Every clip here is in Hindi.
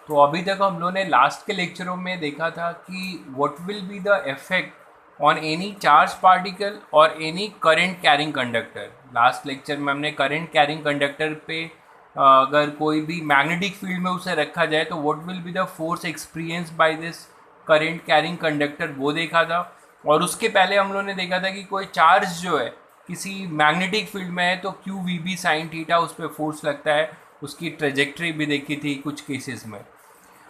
तो अभी तक हम लोगों ने लास्ट के लेक्चरों में देखा था कि what will be the effect on any charge particle और any current carrying conductor. Last lecture में हमने करंट कैरिंग कंडक्टर पे अगर कोई भी मैग्नेटिक फील्ड में उसे रखा जाए तो what will be the force experience by this current carrying conductor, वो देखा था। और उसके पहले हम लोगों ने देखा था कि कोई चार्ज जो है किसी मैग्नेटिक फील्ड में है तो Q V B sine theta उस पर फोर्स लगता है, उसकी ट्रेजेक्ट्री भी देखी थी कुछ केसेस में।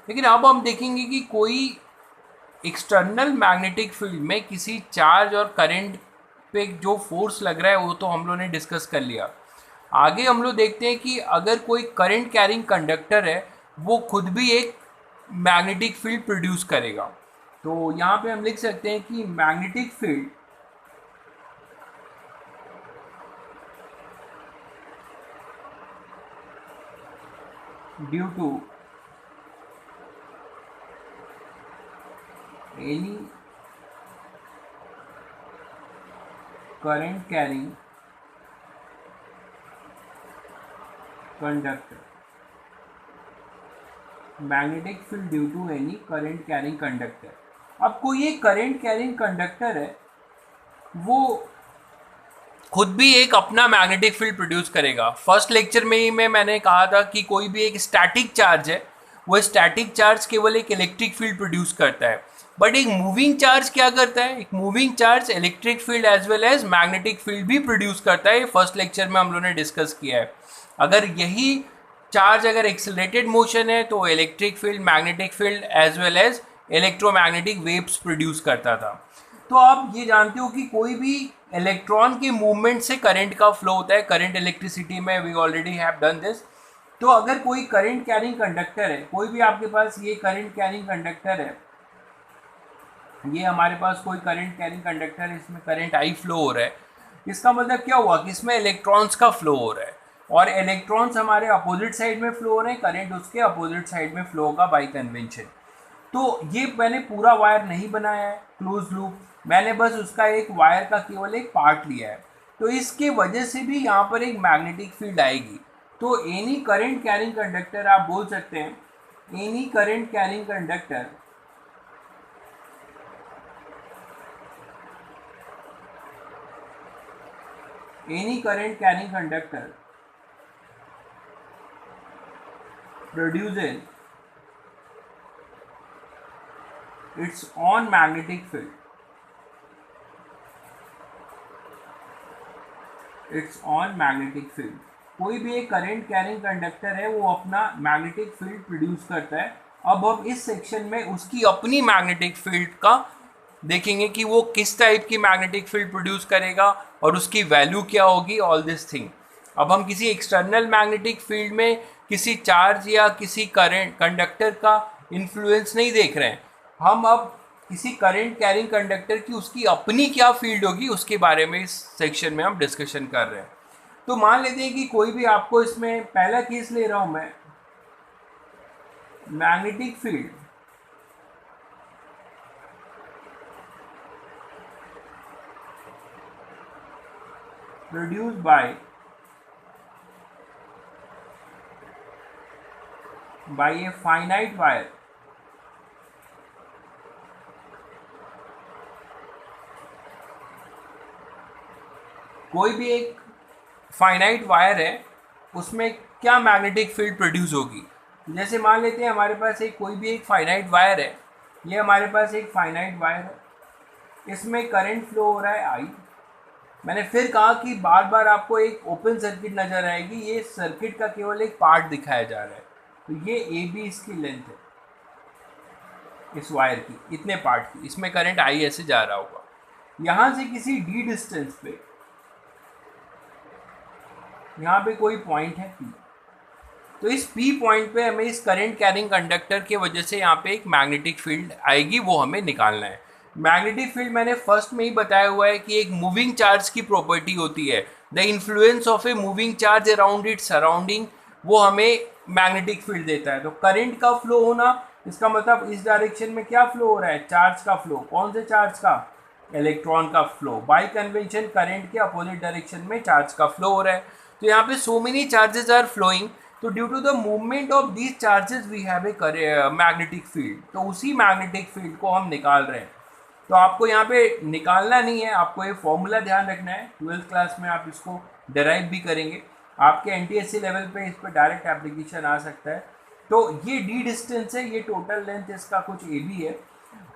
लेकिन अब हम देखेंगे कि कोई एक्सटर्नल मैग्नेटिक फील्ड में किसी चार्ज और करंट पे जो फोर्स लग रहा है वो तो हम लोगों ने डिस्कस कर लिया। आगे हम लोग देखते हैं कि अगर कोई करंट कैरिंग कंडक्टर है वो खुद भी एक मैग्नेटिक फील्ड प्रोड्यूस करेगा। तो यहाँ पे हम लिख सकते हैं कि magnetic field due to any current carrying conductor, magnetic field due to any current carrying conductor. अब कोई एक करंट कैरिंग कंडक्टर है वो खुद भी एक अपना मैग्नेटिक फील्ड प्रोड्यूस करेगा। फर्स्ट लेक्चर में ही मैंने कहा था कि कोई भी एक स्टैटिक चार्ज है वो स्टैटिक चार्ज केवल एक इलेक्ट्रिक फील्ड प्रोड्यूस करता है, बट एक मूविंग चार्ज क्या करता है, एक moving charge electric field as well as magnetic field भी प्रोड्यूस करता है। फर्स्ट लेक्चर में हम लोगों ने डिस्कस किया है। अगर यही चार्ज अगर एक्सेलरेटेड मोशन है तो electric field, magnetic field as well as electromagnetic waves produce करता था। तो आप ये जानते हो कि कोई भी इलेक्ट्रॉन के मूवमेंट से करंट का फ्लो होता है। करंट इलेक्ट्रिसिटी में we already have done this. तो अगर कोई करंट कैरिंग कंडक्टर है, कोई भी आपके पास ये करंट कैरिंग कंडक्टर है, ये हमारे पास कोई करंट कैरिंग कंडक्टर है, इसमें करंट आई फ्लो हो रहा है, इसका मतलब क्या हुआ कि इसमें इलेक्ट्रॉन्स का फ्लो हो रहा है और इलेक्ट्रॉन्स हमारे अपोजिट साइड में फ्लो हो रहे हैं, करंट उसके अपोजिट साइड में फ्लो होगा बाई कन्वेंशन। तो ये मैंने पूरा वायर नहीं बनाया है क्लोज लूप, मैंने बस उसका एक वायर का केवल एक पार्ट लिया है। तो इसके वजह से भी यहाँ पर एक मैग्नेटिक फील्ड आएगी। तो एनी करंट कैरिंग कंडक्टर, आप बोल सकते हैं any current carrying conductor produces its own magnetic field, कोई भी एक करंट कैरिंग कंडक्टर है वो अपना मैग्नेटिक फील्ड प्रोड्यूस करता है। अब हम इस सेक्शन में उसकी अपनी मैग्नेटिक फील्ड का देखेंगे कि वो किस टाइप की मैग्नेटिक फील्ड प्रोड्यूस करेगा और उसकी वैल्यू क्या होगी, ऑल दिस थिंग। अब हम किसी एक्सटर्नल मैग्नेटिक फील्ड में किसी चार्ज या किसी करंट कंडक्टर का इन्फ्लुएंस नहीं देख रहे हैं, हम अब किसी करंट कैरिंग कंडक्टर की उसकी अपनी क्या फील्ड होगी उसके बारे में इस सेक्शन में हम डिस्कशन कर रहे हैं। तो मान लेते हैं कि कोई भी आपको इसमें पहला केस ले रहा हूं मैं, magnetic field produced by a finite wire, कोई भी एक फाइनाइट वायर है उसमें क्या मैग्नेटिक फील्ड प्रोड्यूस होगी। जैसे मान लेते हैं हमारे पास एक कोई भी एक फाइनाइट वायर है, ये हमारे पास एक फाइनाइट वायर है, इसमें करंट फ्लो हो रहा है आई। मैंने फिर कहा कि बार बार आपको एक ओपन सर्किट नजर आएगी, ये सर्किट का केवल एक पार्ट दिखाया जा रहा है। तो ये ए बी इसकी लेंथ है इस वायर की, इतने पार्ट की, इसमें करंट आई ऐसे जा रहा होगा। यहाँ से किसी डी डिस्टेंस पे, यहाँ पे कोई पॉइंट है पी, तो इस पी पॉइंट पे हमें इस करंट कैरिंग कंडक्टर के वजह से यहाँ पे एक मैग्नेटिक फील्ड आएगी, वो हमें निकालना है। मैग्नेटिक फील्ड मैंने फर्स्ट में ही बताया हुआ है कि एक मूविंग चार्ज की प्रॉपर्टी होती है, the influence of a moving charge around it surrounding, वो हमें मैग्नेटिक फील्ड देता है। तो करंट का फ्लो होना, इसका मतलब इस डायरेक्शन में क्या फ्लो हो रहा है, चार्ज का फ्लो। कौन से चार्ज का, इलेक्ट्रॉन का फ्लो। बाय कन्वेंशन करंट के अपोजिट डायरेक्शन में चार्ज का फ्लो हो रहा है। तो यहाँ पे so many charges are flowing तो due to the movement of these charges we have a magnetic field, तो उसी मैग्नेटिक फील्ड को हम निकाल रहे हैं। तो आपको यहाँ पे निकालना नहीं है, आपको ये फॉर्मूला ध्यान रखना है, 12th क्लास में आप इसको डेराइव भी करेंगे, आपके एनटीएससी लेवल पे इस पर डायरेक्ट एप्लीकेशन आ सकता है। तो ये डी डिस्टेंस है, ये टोटल लेंथ इसका कुछ ए बी है।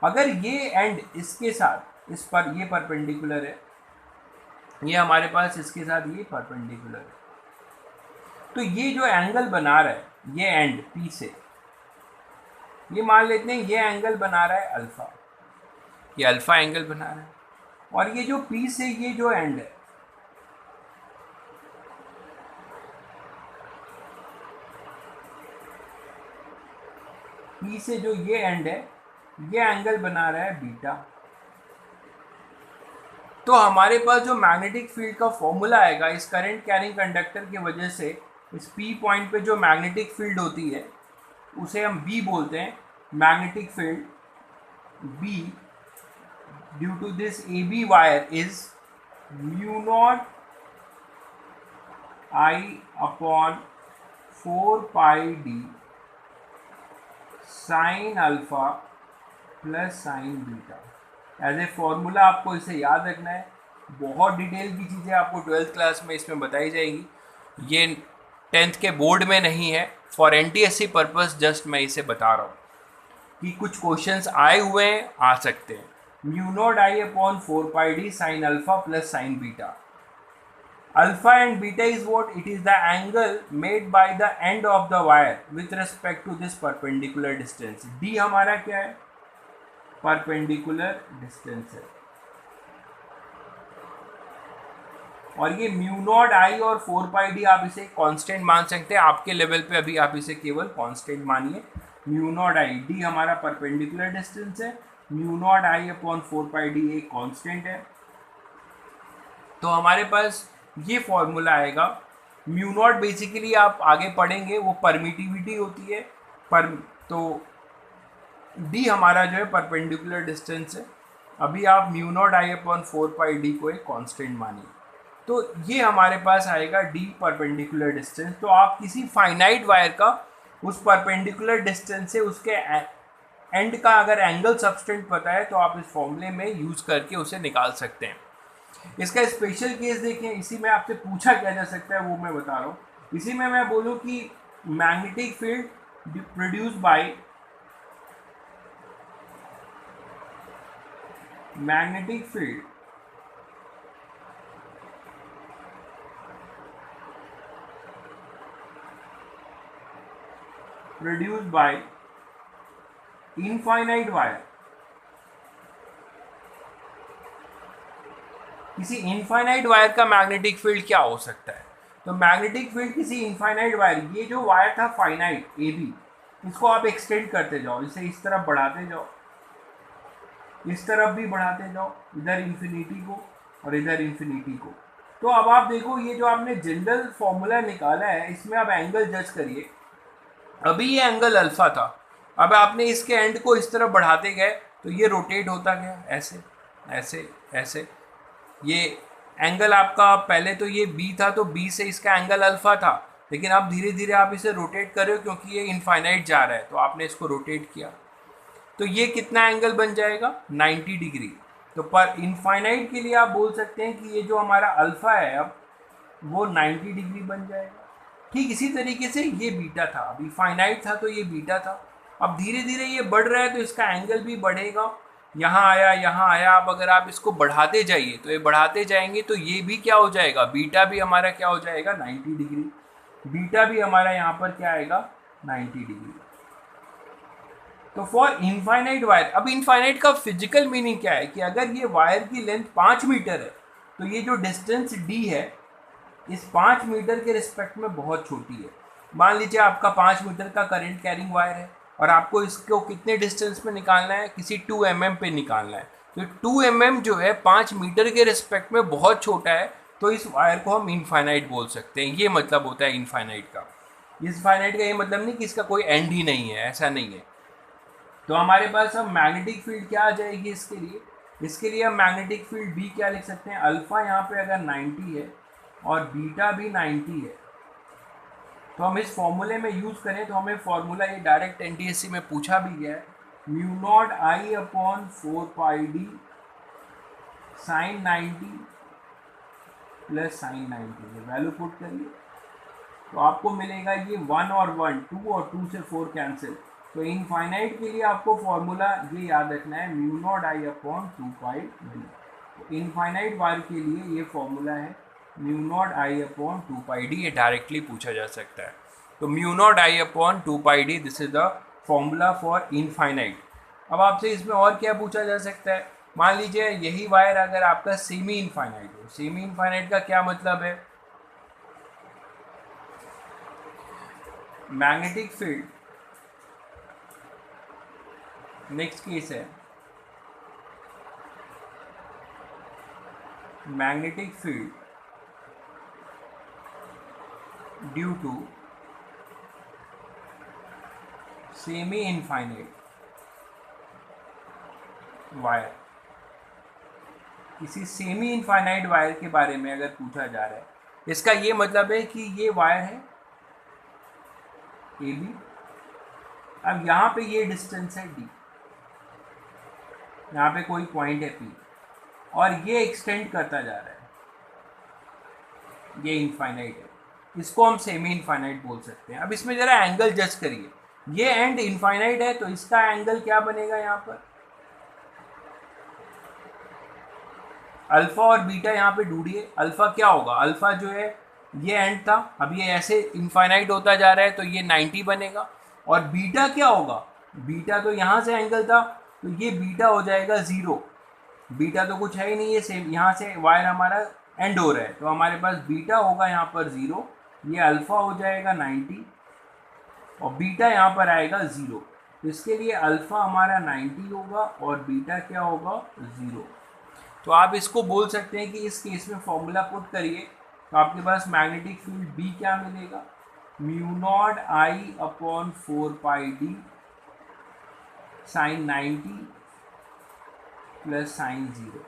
अगर ये एंड इसके साथ इस पर ये परपेंडिकुलर है, ये हमारे पास इसके साथ ये परपेंडिकुलर है, तो ये जो एंगल बना रहा है ये एंड पी से, ये मान लेते हैं ये एंगल बना रहा है अल्फा, ये अल्फा एंगल बना रहा है, और ये जो पी से ये जो एंड है पी से जो ये एंड है ये एंगल बना रहा है बीटा। तो हमारे पास जो मैग्नेटिक फील्ड का फॉर्मूला आएगा इस करंट कैरिंग कंडक्टर की वजह से, इस पी पॉइंट पे जो मैग्नेटिक फील्ड होती है उसे हम बी बोलते हैं, magnetic field B due to this A B wire is mu naught I upon 4 pi D sine alpha plus sine beta. As a formula आपको इसे याद रखना है, बहुत डिटेल की चीज़ें आपको 12th क्लास में इसमें बताई जाएगी, ये 10th के बोर्ड में नहीं है, फॉर एनटीएससी पर्पस जस्ट मैं इसे बता रहा हूँ कि कुछ क्वेश्चंस आए हुए हैं, आ सकते हैं। Mu naught I upon 4 pi D sine alpha plus sine beta. Alpha and beta is what? It is the angle made by the end of the wire with respect to this perpendicular distance. D हमारा क्या है? Perpendicular distance है, और ये म्यू नॉट आई और 4 पाई डी आप इसे कांस्टेंट मान सकते हैं, आपके लेवल पे अभी आप इसे केवल कांस्टेंट मानिए। म्यू नॉट आई, डी हमारा परपेंडिकुलर डिस्टेंस है, mu naught I upon 4 pi D एक कांस्टेंट है। तो हमारे पास ये फॉर्मूला आएगा। म्यू नॉट बेसिकली आप आगे पढ़ेंगे वो परमिटिविटी होती है, पर तो डी हमारा जो है परपेंडिकुलर डिस्टेंस है, अभी आप mu naught I upon 4 pi D को एक कांस्टेंट मानिए, तो ये हमारे पास आएगा डी परपेंडिकुलर डिस्टेंस। तो आप किसी फाइनाइट वायर का उस परपेंडिकुलर डिस्टेंस से उसके एंड का अगर एंगल सबस्टेंट पता है तो आप इस फॉर्मूले में यूज़ करके उसे निकाल सकते हैं। इसका स्पेशल केस देखें, इसी में आपसे पूछा क्या जा सकता है वो मैं बता रहा हूँ। इसी में मैं बोलूँ कि magnetic field produce by magnetic field produce by infinite wire, किसी इनफाइनाइट वायर का मैग्नेटिक फील्ड क्या हो सकता है? तो मैग्नेटिक फील्ड किसी इनफाइनाइट वायर, ये जो वायर था फाइनाइट ए बी, इसको आप एक्सटेंड करते जाओ, इसे इस तरफ बढ़ाते जाओ, इस तरफ भी बढ़ाते जाओ, इधर इन्फिनिटी को और इधर इन्फिनिटी को। तो अब आप देखो ये जो आपने जनरल फॉर्मूला निकाला है इसमें आप एंगल जज करिए। अभी ये एंगल अल्फा था, अब आपने इसके एंड को इस तरफ बढ़ाते गए तो ये रोटेट होता गया, ऐसे ऐसे ऐसे। ये एंगल आपका पहले तो ये बी था, तो बी से इसका एंगल अल्फा था, लेकिन अब धीरे धीरे आप इसे रोटेट कर रहे हो क्योंकि ये इनफाइनाइट जा रहा है, तो आपने इसको रोटेट किया, तो ये कितना एंगल बन जाएगा? 90 डिग्री। तो पर इनफाइनाइट के लिए आप बोल सकते हैं कि ये जो हमारा अल्फा है अब वो 90 डिग्री बन जाएगा। ठीक इसी तरीके से ये बीटा था, अभी फाइनाइट था तो ये बीटा था, अब धीरे धीरे ये बढ़ रहा है तो इसका एंगल भी बढ़ेगा, यहाँ आया यहाँ आया। अब अगर आप इसको बढ़ाते जाइए तो ये बढ़ाते जाएंगे तो ये भी क्या हो जाएगा? बीटा भी हमारा क्या हो जाएगा? 90 डिग्री। बीटा भी हमारा यहाँ पर क्या आएगा? 90 डिग्री। तो फॉर इनफाइनाइट वायर, अब इनफाइनाइट का फिजिकल मीनिंग क्या है कि अगर ये वायर की लेंथ 5 मीटर है तो ये जो डिस्टेंस डी है इस 5 मीटर के रिस्पेक्ट में बहुत छोटी है। मान लीजिए आपका 5 मीटर का करंट कैरिंग वायर है और आपको इसको कितने डिस्टेंस पे निकालना है? किसी 2 mm पे निकालना है। तो 2 mm जो है 5 मीटर के रिस्पेक्ट में बहुत छोटा है, तो इस वायर को हम इनफाइनाइट बोल सकते हैं। ये मतलब होता है इनफाइनाइट का। इनफाइनाइट का ये मतलब नहीं कि इसका कोई एंड ही नहीं है, ऐसा नहीं है। तो हमारे पास अब मैग्नेटिक फील्ड क्या आ जाएगी इसके लिए? इसके लिए हम मैग्नेटिक फील्ड बी क्या लिख सकते हैं? अल्फा यहाँ पे अगर 90 है और बीटा भी 90 है तो हम इस फॉर्मूले में यूज़ करें तो हमें फॉर्मूला ये डायरेक्ट एनटीएससी में पूछा भी गया है, mu naught I upon 4πd sine 90 plus sine 90, ये वैल्यू पुट करिए तो आपको मिलेगा ये 1 और 1 2 और 2 से 4 कैंसिल। तो इनफाइनाइट के लिए आपको फॉर्मूला ये याद रखना है, mu naught I upon 2πd। तो इनफाइनाइट वायर के लिए ये फॉर्मूला है mu naught I upon 2πd, ये डायरेक्टली पूछा जा सकता है। तो mu naught I upon 2πd, this is the formula for infinite. अब आपसे इसमें और क्या पूछा जा सकता है, मान लीजिए यही वायर अगर आपका सेमी इनफाइनाइट हो। सेमी इनफाइनाइट का क्या मतलब है, मैग्नेटिक फील्ड, नेक्स्ट केस है magnetic field due to semi infinite wire. किसी सेमी इनफाइनाइट वायर के बारे में अगर पूछा जा रहा है, इसका ये मतलब है कि ये वायर है ए बी, अब यहाँ पे ये डिस्टेंस है डी, यहाँ पे कोई पॉइंट है पी और ये एक्सटेंड करता जा रहा है, ये इनफाइनाइट है, इसको हम सेमी इनफाइनाइट बोल सकते हैं। अब इसमें जरा एंगल जज करिए, ये एंड इनफाइनाइट है तो इसका एंगल क्या बनेगा, यहाँ पर अल्फा और बीटा यहाँ पे ढूंढिए। अल्फा क्या होगा, अल्फा जो है ये एंड था, अब ये ऐसे इनफाइनाइट होता जा रहा है तो ये 90 बनेगा। और बीटा क्या होगा, बीटा तो यहाँ से एंगल था तो ये बीटा हो जाएगा 0। बीटा तो कुछ है ही नहीं, ये सेम यहाँ से वायर हमारा एंड हो रहा है तो हमारे पास बीटा होगा यहाँ पर 0, ये अल्फा हो जाएगा 90 और बीटा यहाँ पर आएगा 0। इसके लिए अल्फा हमारा 90 होगा और बीटा क्या होगा 0। तो आप इसको बोल सकते हैं कि इस केस में फॉर्मूला पुट करिए तो आपके पास मैग्नेटिक फील्ड बी क्या मिलेगा, mu naught I upon 4πd sine 90 plus sine 0।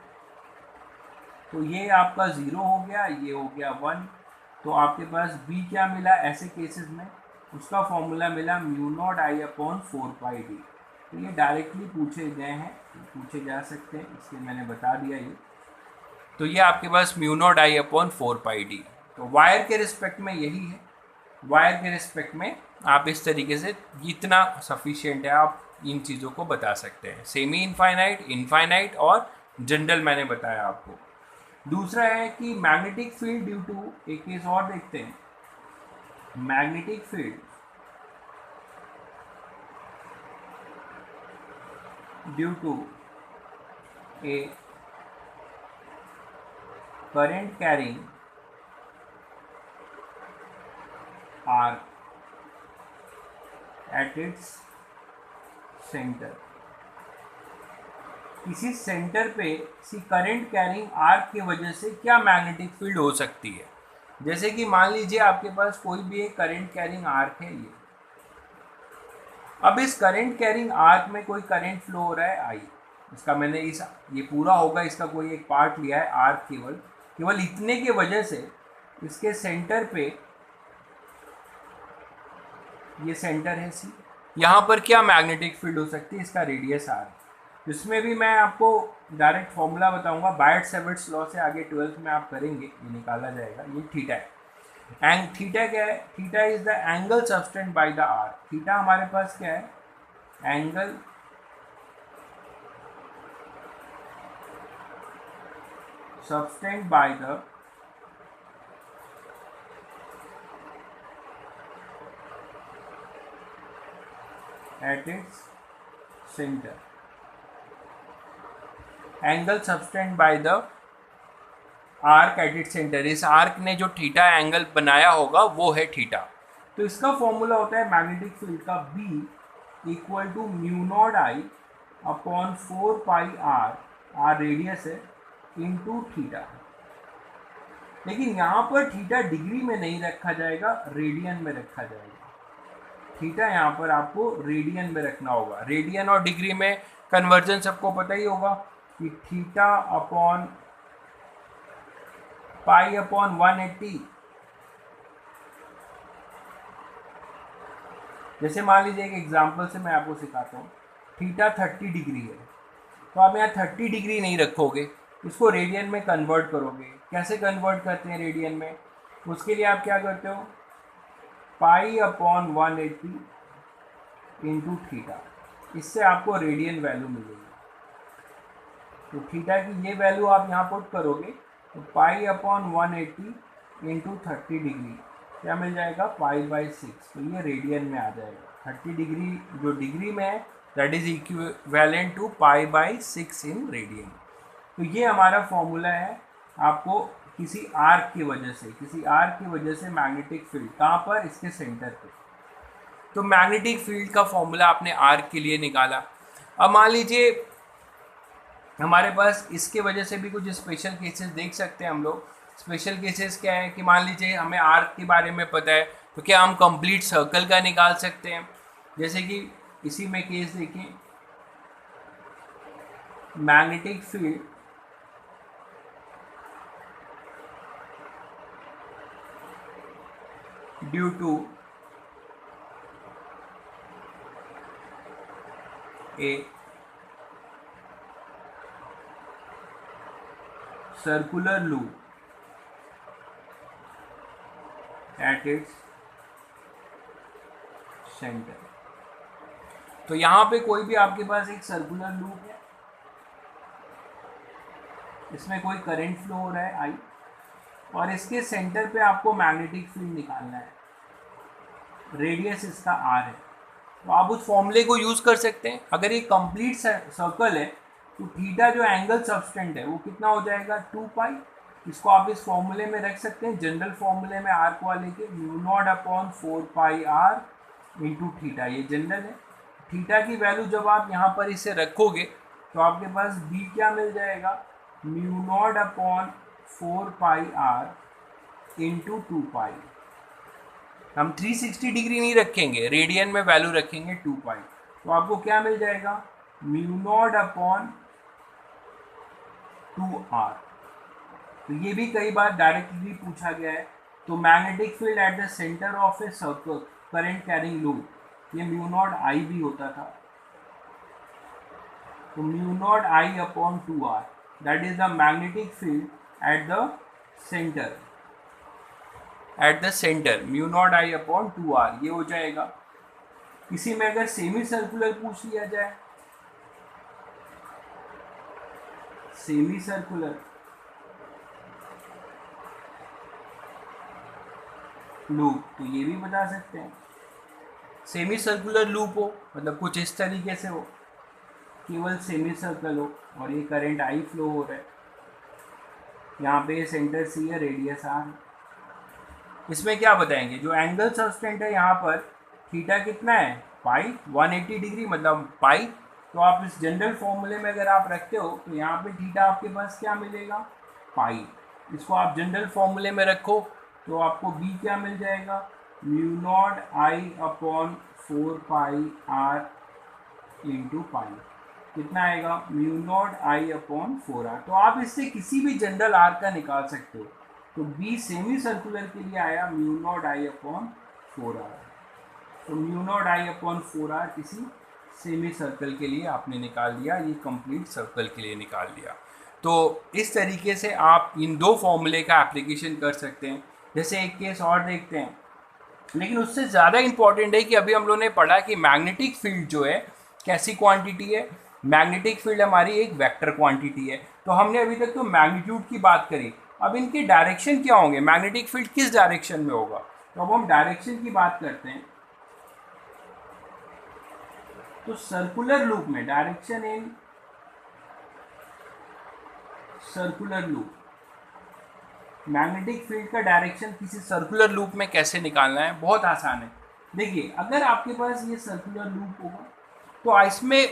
तो ये आपका 0 हो गया, ये हो गया 1। तो आपके पास बी क्या मिला ऐसे केसेस में, उसका फॉर्मूला मिला mu naught I upon 4πd। तो ये डायरेक्टली पूछे गए हैं, पूछे जा सकते हैं, इसलिए मैंने बता दिया ये। तो ये आपके पास mu naught I upon 4πd। तो वायर के रिस्पेक्ट में यही है, वायर के रिस्पेक्ट में आप इस तरीके से इतना सफिशिएंट है, आप इन चीज़ों को बता सकते हैं, सेमी इनफाइनाइट, इनफाइनाइट और जनरल मैंने बताया आपको। दूसरा है कि मैग्नेटिक फील्ड ड्यू टू, एक केस और देखते हैं, magnetic field due to a current carrying arc at its center। किसी सेंटर पे किसी करंट कैरिंग आर्क की वजह से क्या मैग्नेटिक फील्ड हो सकती है। जैसे कि मान लीजिए आपके पास कोई भी एक करंट कैरिंग आर्क है ये, अब इस करंट कैरिंग आर्क में कोई करंट फ्लो हो रहा है आई, इसका मैंने ये पूरा होगा, इसका कोई एक पार्ट लिया है आर्क, केवल इतने की वजह से इसके सेंटर पे, ये सेंटर है सी, यहाँ पर क्या मैग्नेटिक फील्ड हो सकती है, इसका रेडियस आर। इसमें भी मैं आपको डायरेक्ट फॉर्मूला बताऊंगा, बायट-सेविट्स लॉ से आगे 12th में आप करेंगे, ये निकाला जाएगा। ये थीटा है, एंड थीटा क्या है, theta is the angle subtend by the arc. Theta हमारे पास क्या है, angle subtend by the at its center, angle subtend by the arc at it centre. इस आर्क ने जो थीटा एंगल बनाया होगा वो है थीटा। तो इसका फॉर्मूला होता है मैग्नेटिक फील्ड का B equal to mu naught I upon 4πr, R radius है, इंटू थीटा। लेकिन यहाँ पर थीटा डिग्री में नहीं रखा जाएगा, रेडियन में रखा जाएगा। थीटा यहाँ पर आपको रेडियन में रखना होगा। रेडियन और डिग्री में कन्वर्जन सबको पता ही होगा कि थीटा अपॉन पाई अपॉन 180 जैसे मान लीजिए एक एग्जांपल से मैं आपको सिखाता हूँ, थीटा 30 डिग्री है, तो आप यहाँ 30 डिग्री नहीं रखोगे, इसको रेडियन में कन्वर्ट करोगे। कैसे कन्वर्ट करते हैं रेडियन में? उसके लिए आप क्या करते हो, पाई अपॉन 180 इंटू थीटा, इससे आपको रेडियन वैल्यू मिलेगी। तो थीटा की ये वैल्यू आप यहाँ पुट करोगे तो पाई अपॉन 180 इंटू 30 डिग्री क्या मिल जाएगा, पाई/6। तो ये रेडियन में आ जाएगा। 30 डिग्री जो डिग्री में है दैट इज इक्विवेलेंट टू पाई/6 इन रेडियन। तो ये हमारा फॉर्मूला है। आपको किसी आर्क की वजह से मैग्नेटिक फील्ड कहाँ पर, इसके सेंटर पे। तो मैग्नेटिक फील्ड का फॉर्मूला आपने आर्क के लिए निकाला। अब मान लीजिए हमारे पास इसके वजह से भी कुछ स्पेशल केसेस देख सकते हैं हम लोग। स्पेशल केसेस क्या है कि मान लीजिए हमें आर्क के बारे में पता है, तो क्या हम कंप्लीट सर्कल का निकाल सकते हैं। जैसे कि इसी में केस देखें, magnetic field due to a circular loop at its centre. तो यहाँ पे कोई भी आपके पास एक सर्कुलर लूप है, इसमें कोई करंट फ्लो हो रहा है आई, और इसके सेंटर पे आपको मैग्नेटिक फील्ड निकालना है, रेडियस इसका आर है। तो आप उस फॉर्मूले को यूज़ कर सकते हैं। अगर ये कंप्लीट सर्कल है तो थीटा जो एंगल सबस्टेंट है वो कितना हो जाएगा, 2 पाई। इसको आप इस फॉर्मूले में रख सकते हैं, जनरल फॉर्मूले में आर्क वाले के, μ0 upon 4 pi are into theta, ये जनरल है। थीटा की वैल्यू जब आप यहाँ पर इसे रखोगे तो आपके पास बी क्या मिल जाएगा, μ0 अपॉन 4 पाई आर इंटू 2 पाई। हम 360 डिग्री नहीं रखेंगे, रेडियन में वैल्यू रखेंगे 2 पाई। तो आपको क्या मिल जाएगा, μ0 अपॉन 2r। तो ये भी कई बार डायरेक्टली पूछा गया है। तो magnetic field at the centre of a circle current carrying loop, ये μ0 I भी होता था। तो μ0 I upon 2r that is the magnetic field at the centre, μ0 I upon 2r, ये हो जाएगा। इसी में अगर सेमी सर्कुलर पूछ लिया जाए, सेमी सर्कुलर लूप, तो ये भी बता सकते हैं। सेमी सर्कुलर लूप हो मतलब कुछ इस तरीके से हो, केवल सेमी सर्कल हो और ये करंट आई फ्लो हो रहा है, यहाँ पे सेंटर सी है, रेडियस आर। इसमें क्या बताएंगे, जो एंगल सबस्टेंट है यहाँ पर थीटा कितना है, पाई, 180 डिग्री मतलब पाई। तो आप इस जनरल फॉर्मूले में अगर आप रखते हो तो यहाँ पे थीटा आपके पास क्या मिलेगा, पाई। इसको आप जनरल फॉर्मूले में रखो तो आपको बी क्या मिल जाएगा, μ0 I upon 4 pi are into pi. कितना आएगा, μ0 I अपॉन 4r। तो आप इससे किसी भी जनरल आर का निकाल सकते हो। तो बी सेमी सर्कुलर के लिए आया μ0 I अपॉन 4r। तो μ0 I अपॉन 4r किसी सेमी सर्कल के लिए आपने निकाल दिया, ये कंप्लीट सर्कल के लिए निकाल दिया। तो इस तरीके से आप इन दो फॉर्मूले का एप्लीकेशन कर सकते हैं। जैसे एक केस और देखते हैं, लेकिन उससे ज़्यादा इम्पॉर्टेंट है कि अभी हम लोगों ने पढ़ा कि मैग्नेटिक फील्ड जो है कैसी क्वांटिटी है। मैग्नेटिक फील्ड हमारी एक वेक्टर क्वांटिटी है। तो हमने अभी तक तो मैग्नीट्यूड की बात करी, अब इनके डायरेक्शन क्या होंगे, मैग्नेटिक फील्ड किस डायरेक्शन में होगा। तो अब हम डायरेक्शन की बात करते हैं। तो सर्कुलर लूप में direction in circular loop, magnetic field का डायरेक्शन किसी सर्कुलर लूप में कैसे निकालना है, बहुत आसान है। देखिए अगर आपके पास ये सर्कुलर लूप होगा तो इसमें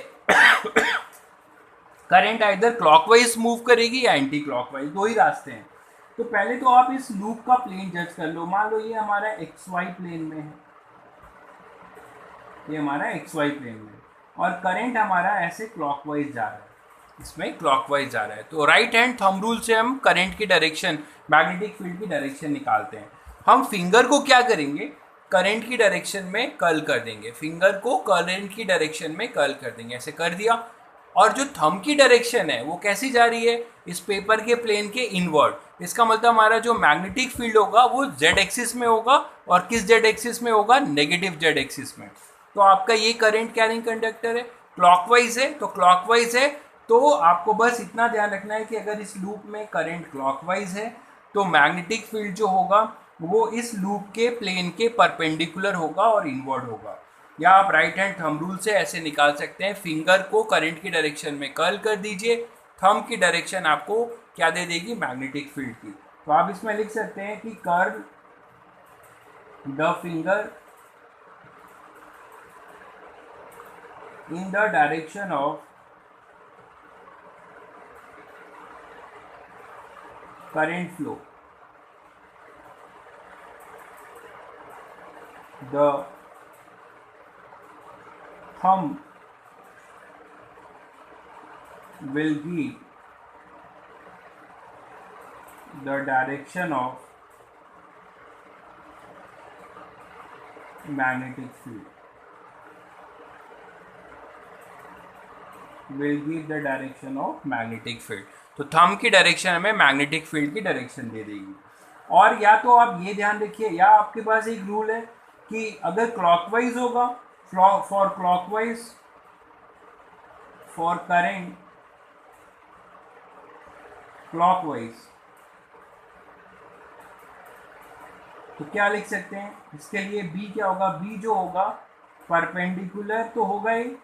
करंट इधर क्लॉकवाइज मूव करेगी या एंटी क्लॉकवाइज, दो ही रास्ते हैं। तो पहले तो आप इस लूप का प्लेन जज कर लो। मान लो ये हमारा XY प्लेन में है, ये हमारा XY प्लेन में, और करंट हमारा ऐसे क्लॉकवाइज जा रहा है, इसमें क्लॉकवाइज जा रहा है। तो राइट हैंड थंब रूल से हम करंट की डायरेक्शन, मैग्नेटिक फील्ड की डायरेक्शन निकालते हैं। हम फिंगर को क्या करेंगे, करंट की डायरेक्शन में कर्ल कर देंगे, फिंगर को करंट की डायरेक्शन में कर्ल कर देंगे, ऐसे कर दिया। और जो थंब की डायरेक्शन है वो कैसी जा रही है, इस पेपर के प्लेन के इनवर्ड। इसका मतलब हमारा जो मैग्नेटिक फील्ड होगा वो जेड एक्सिस में होगा, और किस जेड एक्सिस में होगा, नेगेटिव जेड एक्सिस में। तो आपका ये करंट कैरिंग कंडक्टर है, क्लॉकवाइज है तो क्लॉकवाइज है। तो आपको बस इतना ध्यान रखना है कि अगर इस लूप में करंट क्लॉकवाइज है तो मैग्नेटिक फील्ड जो होगा वो इस लूप के प्लेन के परपेंडिकुलर होगा और इनवर्ड होगा। या आप राइट हैंड थंब रूल से ऐसे निकाल सकते हैं, फिंगर को करंट की डायरेक्शन में कर्ल कर दीजिए, थंब की डायरेक्शन आपको क्या दे देगी, मैग्नेटिक फील्ड की। तो आप इसमें लिख सकते हैं कि curl the finger in the direction of current flow. The thumb will give the direction of magnetic field. Will give the direction of magnetic field. तो थंब की डायरेक्शन हमें मैग्नेटिक फील्ड की डायरेक्शन दे देगी। और या तो आप ये ध्यान रखिए, या आपके पास एक रूल है कि अगर क्लॉकवाइज होगा, for clockwise for current clockwise, तो क्या लिख सकते हैं इसके लिए, बी क्या होगा, बी जो होगा परपेंडिकुलर तो होगा ही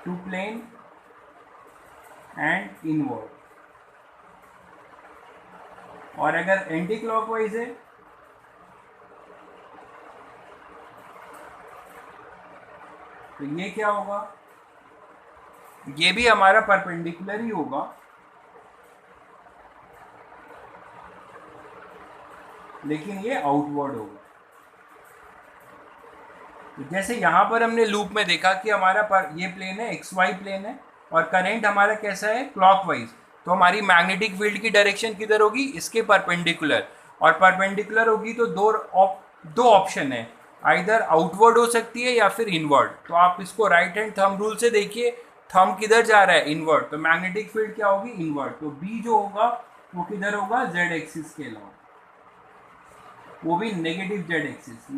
टू प्लेन एंड इनवर्ड। और अगर एंटी क्लॉकवाइज है तो ये क्या होगा, ये भी हमारा परपेंडिकुलर ही होगा, लेकिन ये आउटवर्ड होगा। तो जैसे यहाँ पर हमने लूप में देखा कि हमारा ये प्लेन है, एक्स वाई प्लेन है, और करंट हमारा कैसा है, क्लॉकवाइज। तो हमारी मैग्नेटिक फील्ड की डायरेक्शन किधर होगी, इसके परपेंडिकुलर। और परपेंडिकुलर होगी तो दो ऑप्शन है, आइदर आउटवर्ड हो सकती है या फिर इनवर्ड। तो आप इसको राइट हैंड थंब रूल से देखिए, थंब किधर जा रहा है, इनवर्ड, तो मैग्नेटिक फील्ड क्या होगी, इनवर्ड। तो बी जो होगा वो किधर होगा, जेड एक्सिस के अलावा, वो भी negative Z axis,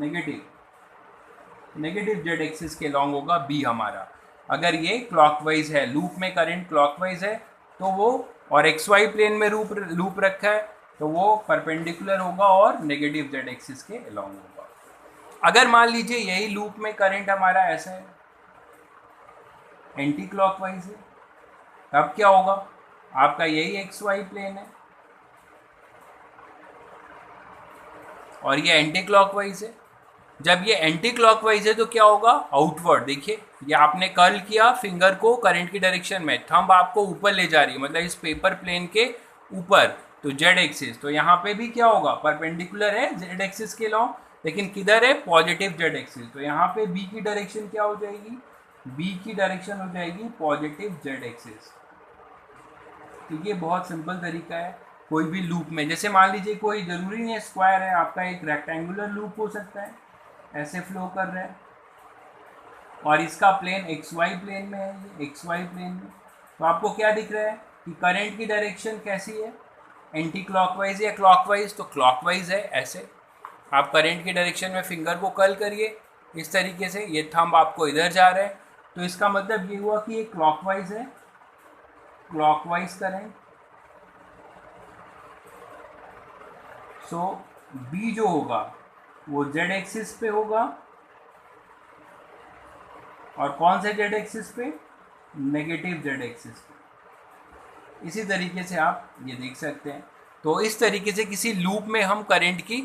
negative Z axis के लॉन्ग होगा बी हमारा। अगर ये क्लॉकवाइज है, लूप में करंट क्लॉकवाइज है तो वो, और एक्स वाई प्लेन में लूप रखा है तो वो परपेंडिकुलर होगा और नेगेटिव जेड एक्सिस के लॉन्ग होगा। अगर मान लीजिए यही लूप में करंट हमारा ऐसा है, एंटी क्लॉकवाइज है, तब क्या होगा, आपका यही एक्स वाई प्लेन है और ये एंटी क्लॉकवाइज है। जब ये एंटी क्लॉकवाइज है तो क्या होगा, आउटवर्ड। देखिए ये आपने कर्ल किया फिंगर को करंट की डायरेक्शन में, थंब आपको ऊपर ले जा रही है, मतलब इस पेपर प्लेन के ऊपर, तो जेड एक्सिस। तो यहाँ पे भी क्या होगा, परपेंडिकुलर है जेड एक्सिस के लॉन्ग, लेकिन किधर है, पॉजिटिव जेड एक्सिस। तो यहाँ पे बी की डायरेक्शन क्या हो जाएगी, बी की डायरेक्शन हो जाएगी पॉजिटिव जेड एक्सिस। तो ये बहुत सिंपल तरीका है कोई भी लूप में। जैसे मान लीजिए कोई ज़रूरी नहीं है स्क्वायर है, आपका एक रेक्टेंगुलर लूप हो सकता है, ऐसे फ्लो कर रहा है और इसका प्लेन एक्स वाई प्लेन में है, ये एक्स वाई प्लेन में। तो आपको क्या दिख रहा है कि करंट की डायरेक्शन कैसी है, एंटी क्लॉकवाइज या क्लॉकवाइज, तो क्लॉकवाइज है। ऐसे आप करंट की डायरेक्शन में फिंगर को कर्ल करिए इस तरीके से, ये थंब आपको इधर जा रहा है, तो इसका मतलब ये हुआ कि ये क्लॉकवाइज है, क्लॉकवाइज करंट। सो बी जो होगा वो जेड एक्सिस पे होगा, और कौन से जेड एक्सिस पे, नेगेटिव जेड एक्सिस पे। इसी तरीके से आप ये देख सकते हैं। तो इस तरीके से किसी लूप में हम करंट की